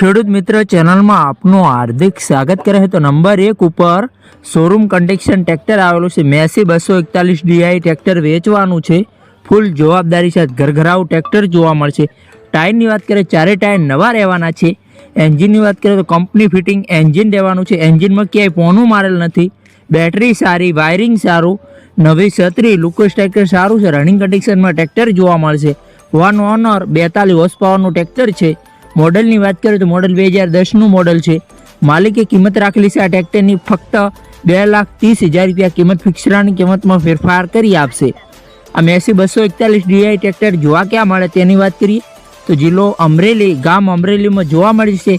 ખેડૂત મિત્ર ચેનલમાં આપનું હાર્દિક સ્વાગત કરે છે। તો નંબર 1 ઉપર શોરૂમ કન્ડિશન ટ્રેક્ટર આવેલું છે। મેસી 241 DI ટ્રેક્ટર વેચવાનું છે। ફૂલ જવાબદારી સાથે ઘરઘરાવ ટ્રેક્ટર જોવા મળશે। ટાયરની વાત કરીએ ચારે ટાયર નવા રહેવાના છે। એન્જિનની વાત કરીએ તો કંપની ફિટિંગ એન્જિન રહેવાનું છે। એન્જિનમાં ક્યાંય પોનું મારેલ નથી। બેટરી સારી, વાયરિંગ સારું, નવી છત્રી, લુકોસ ટ્રેક્ટર સારું છે। રનિંગ કન્ડિશનમાં ટ્રેક્ટર જોવા મળશે। વન ઓનર 42 હોર્સ પાવરનું ટ્રેક્ટર છે। મોડલની વાત કરીએ તો મોડલ 2010નું મોડલ છે। માલિકે કિંમત રાખેલી છે આ ટ્રેક્ટરની ફક્ત 2,30,000 રૂપિયા કિંમત ફિક્સરાની કિંમતમાં ફેરફાર કરી આપશે। આ મેસી 241 DI ટ્રેક્ટર જોવા ક્યાં મળે તેની વાત કરીએ તો જિલ્લો અમરેલી, ગામ અમરેલીમાં જોવા મળે છે।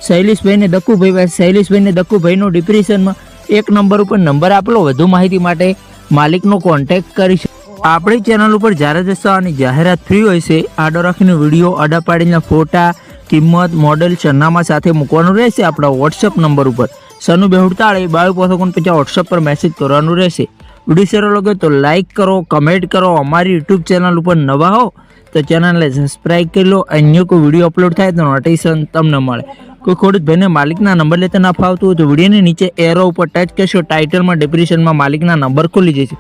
શૈલેષભાઈને દક્કુભાઈ, શૈલેષભાઈને દક્કુભાઈનો ડિપ્રેશનમાં 1 નંબર ઉપર નંબર આપેલો। વધુ માહિતી માટે માલિકનો કોન્ટેક્ટ કરી શકો। આપણી ચેનલ ઉપર જ્યારે દસ્તાવાની જાહેરાત ફ્રી હોય છે। આડો રાખીને વિડીયો, આડા પાડીને ફોટા, કિંમત, મોડેલ, સરનામા સાથે મૂકવાનું રહેશે આપણા વોટ્સઅપ નંબર ઉપર 9242 વોટ્સઅપ પર મેસેજ કરવાનું રહેશે। વિડીયો સારો લાગે તો લાઇક કરો, કમેન્ટ કરો। અમારી યુટ્યુબ ચેનલ ઉપર નવા હો તો ચેનલને સબસ્ક્રાઈબ કરી લો। અન્ય કોઈ વિડીયો અપલોડ થાય તો નોટિફિકેશન તમને મળે। કોઈ ખેડૂત ભાઈને માલિકના નંબર લેતા ના ફાવતું હોય તો વિડીયોની નીચે એરો ઉપર ટચ કરશો, ટાઇટલમાં ડિસ્ક્રિપ્શનમાં માલિકના નંબર ખુલી જશે।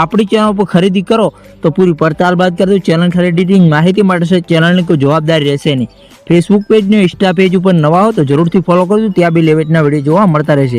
આપણી ચેનલ પર ખરીદી કરો તો પૂરી પડતાલ બાદ કરજો। ચેનલ ખરીદીની માહિતી માટે ચેનલની કોઈ જવાબદારી રહેશે નહીં। ફેસબુક પેજને, ઇન્સ્ટા પેજ ઉપર નવા હો તો જરૂરથી ફોલો કરજો। ત્યાં બી લેવેટના વિડીયો જોવા મળતા રહેશે।